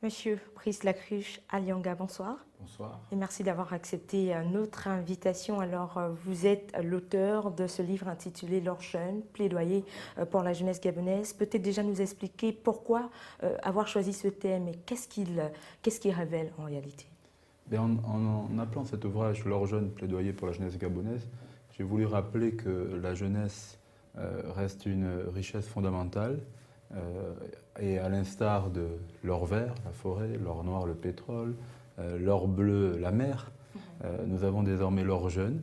Monsieur Brice Lacruche Alianga, bonsoir. Bonsoir. Et merci d'avoir accepté notre invitation. Alors, vous êtes l'auteur de ce livre intitulé L'or jeune, plaidoyer pour la jeunesse gabonaise. Peut-être déjà nous expliquer pourquoi avoir choisi ce thème et qu'est-ce qu'il révèle en réalité? En appelant cet ouvrage L'or jeune, plaidoyer pour la jeunesse gabonaise, j'ai voulu rappeler que la jeunesse reste une richesse fondamentale. Et à l'instar de l'or vert, la forêt, l'or noir, le pétrole, l'or bleu, la mer, nous avons désormais l'or jeune.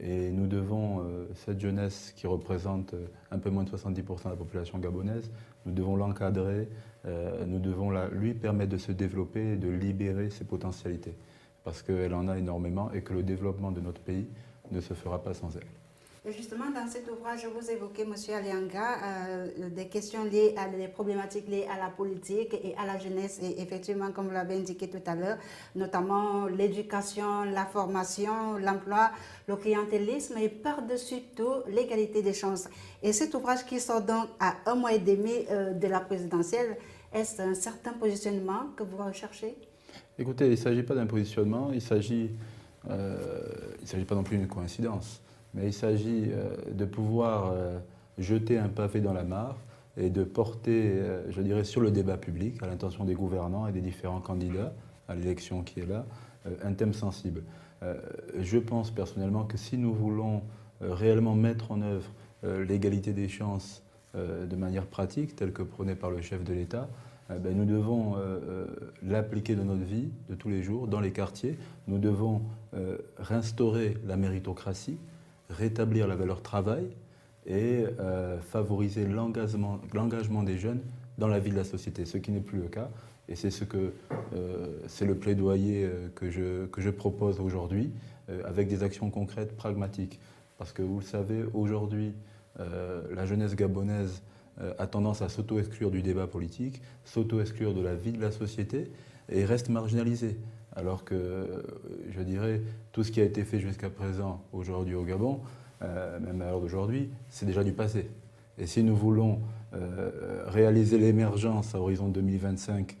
Et nous devons, cette jeunesse qui représente un peu moins de 70% de la population gabonaise, nous devons l'encadrer, nous devons lui permettre de se développer et de libérer ses potentialités. Parce qu'elle en a énormément et que le développement de notre pays ne se fera pas sans elle. Et justement, dans cet ouvrage, vous évoquez, M. Alianga, des questions liées à des problématiques liées à la politique et à la jeunesse. Et effectivement, comme vous l'avez indiqué tout à l'heure, notamment l'éducation, la formation, l'emploi, le clientélisme et par-dessus tout, l'égalité des chances. Et cet ouvrage qui sort donc à 1 mois et demi de la présidentielle, est-ce un certain positionnement que vous recherchez? Écoutez, il ne s'agit pas d'un positionnement, il ne s'agit pas non plus d'une coïncidence. Mais il s'agit de pouvoir jeter un pavé dans la mare et de porter, je dirais, sur le débat public, à l'intention des gouvernants et des différents candidats à l'élection qui est là, un thème sensible. Je pense personnellement que si nous voulons réellement mettre en œuvre l'égalité des chances de manière pratique, telle que prônée par le chef de l'État, nous devons l'appliquer dans notre vie de tous les jours, dans les quartiers. Nous devons réinstaurer la méritocratie, rétablir la valeur travail et favoriser l'engagement des jeunes dans la vie de la société, ce qui n'est plus le cas. Et c'est c'est le plaidoyer que je propose aujourd'hui avec des actions concrètes, pragmatiques. Parce que vous le savez, aujourd'hui, la jeunesse gabonaise a tendance à s'auto-exclure du débat politique, s'auto-exclure de la vie de la société et reste marginalisée. Alors que, je dirais, tout ce qui a été fait jusqu'à présent, aujourd'hui au Gabon, même à l'heure d'aujourd'hui, c'est déjà du passé. Et si nous voulons réaliser l'émergence à horizon 2025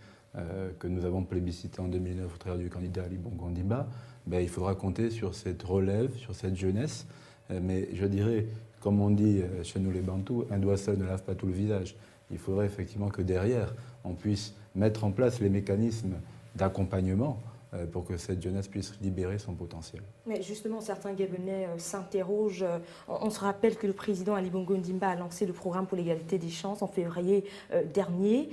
que nous avons plébiscité en 2009 au travers du candidat Ali Bongo Ondimba, il faudra compter sur cette relève, sur cette jeunesse. Mais je dirais, comme on dit chez nous les Bantous, un doigt seul ne lave pas tout le visage. Il faudrait effectivement que derrière, on puisse mettre en place les mécanismes d'accompagnement pour que cette jeunesse puisse libérer son potentiel. Mais justement, certains Gabonais s'interrogent. On se rappelle que le président Ali Bongo Ondimba a lancé le programme pour l'égalité des chances en février dernier.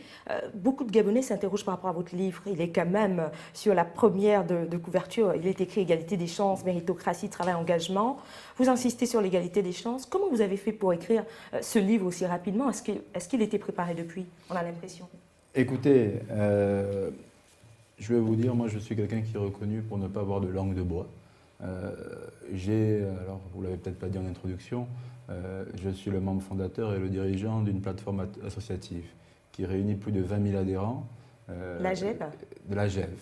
Beaucoup de Gabonais s'interrogent par rapport à votre livre. Il est quand même sur la première de couverture. Il est écrit égalité des chances, méritocratie, travail, engagement. Vous insistez sur l'égalité des chances. Comment vous avez fait pour écrire ce livre aussi rapidement? Est-ce qu'il était préparé depuis? On a l'impression. Écoutez, je vais vous dire, moi je suis quelqu'un qui est reconnu pour ne pas avoir de langue de bois. Alors vous ne l'avez peut-être pas dit en introduction, je suis le membre fondateur et le dirigeant d'une plateforme associative qui réunit plus de 20 000 adhérents. La GEV? De la GEV,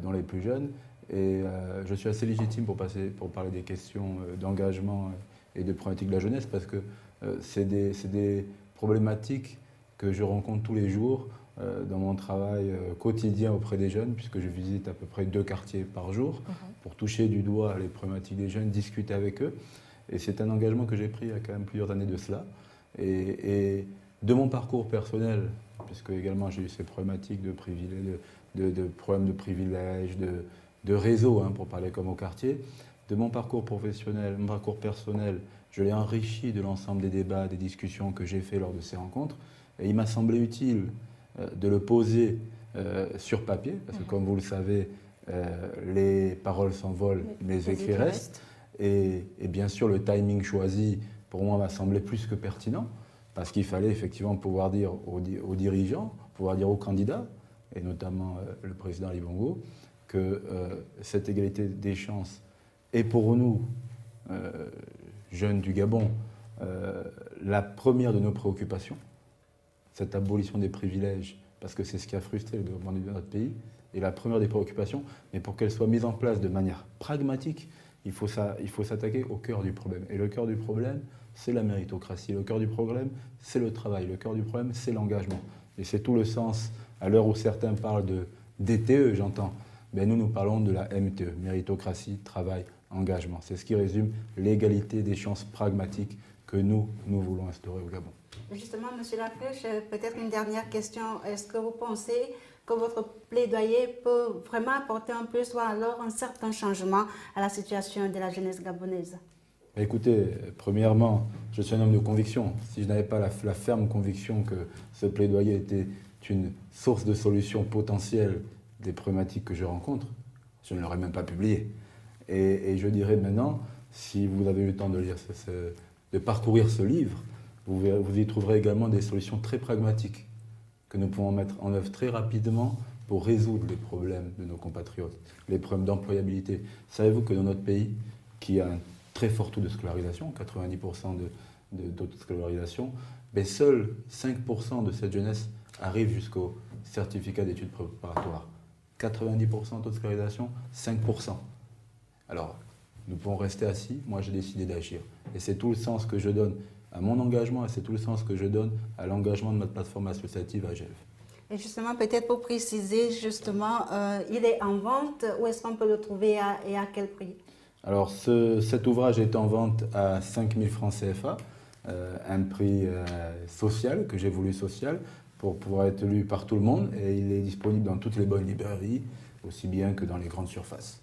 dont les plus jeunes. Et je suis assez légitime pour parler des questions d'engagement et de problématiques de la jeunesse parce que c'est des problématiques que je rencontre tous les jours dans mon travail quotidien auprès des jeunes, puisque je visite à peu près 2 quartiers par jour pour toucher du doigt les problématiques des jeunes, discuter avec eux. Et c'est un engagement que j'ai pris il y a quand même plusieurs années de cela. Et de mon parcours personnel, puisque également j'ai eu ces problématiques de privilèges, de problèmes de privilèges, de réseau, pour parler comme au quartier, de mon parcours professionnel, mon parcours personnel, je l'ai enrichi de l'ensemble des débats, des discussions que j'ai fait lors de ces rencontres. Et il m'a semblé utile de le poser sur papier, parce que comme vous le savez, les paroles s'envolent, mais les écrits restent. Et bien sûr, le timing choisi, pour moi, m'a semblé plus que pertinent, parce qu'il fallait effectivement pouvoir dire aux dirigeants, pouvoir dire aux candidats, et notamment le président Ali Bongo, que cette égalité des chances est pour nous, jeunes du Gabon, la première de nos préoccupations. Cette abolition des privilèges, parce que c'est ce qui a frustré le développement de notre pays, est la première des préoccupations, mais pour qu'elle soit mise en place de manière pragmatique, il faut s'attaquer au cœur du problème. Et le cœur du problème, c'est la méritocratie. Le cœur du problème, c'est le travail. Le cœur du problème, c'est l'engagement. Et c'est tout le sens À l'heure où certains parlent de DTE, j'entends, ben nous parlons de la MTE, méritocratie, travail, engagement. C'est ce qui résume l'égalité des chances pragmatiques que nous voulons instaurer au Gabon. Justement, M. Lacrèche, peut-être une dernière question. Est-ce que vous pensez que votre plaidoyer peut vraiment apporter un peu, soit alors un certain changement à la situation de la jeunesse gabonaise? Écoutez, premièrement, je suis un homme de conviction. Si je n'avais pas la ferme conviction que ce plaidoyer était une source de solution potentielle des problématiques que je rencontre, je ne l'aurais même pas publié. Et je dirais maintenant, si vous avez eu le temps de lire, de parcourir ce livre, vous y trouverez également des solutions très pragmatiques que nous pouvons mettre en œuvre très rapidement pour résoudre les problèmes de nos compatriotes, les problèmes d'employabilité. Savez-vous que dans notre pays, qui a un très fort taux de scolarisation, 90% de taux de scolarisation, mais seuls 5% de cette jeunesse arrive jusqu'au certificat d'études préparatoires. 90% taux de scolarisation, 5%. Alors, nous pouvons rester assis, moi j'ai décidé d'agir. Et c'est tout le sens que je donne à mon engagement et c'est tout le sens que je donne à l'engagement de notre plateforme associative AGEF. Et justement, peut-être pour préciser, justement, il est en vente, où est-ce qu'on peut le trouver et à quel prix? Alors, cet ouvrage est en vente à 5 000 francs CFA, un prix social, que j'ai voulu social, pour pouvoir être lu par tout le monde. Et il est disponible dans toutes les bonnes librairies, aussi bien que dans les grandes surfaces.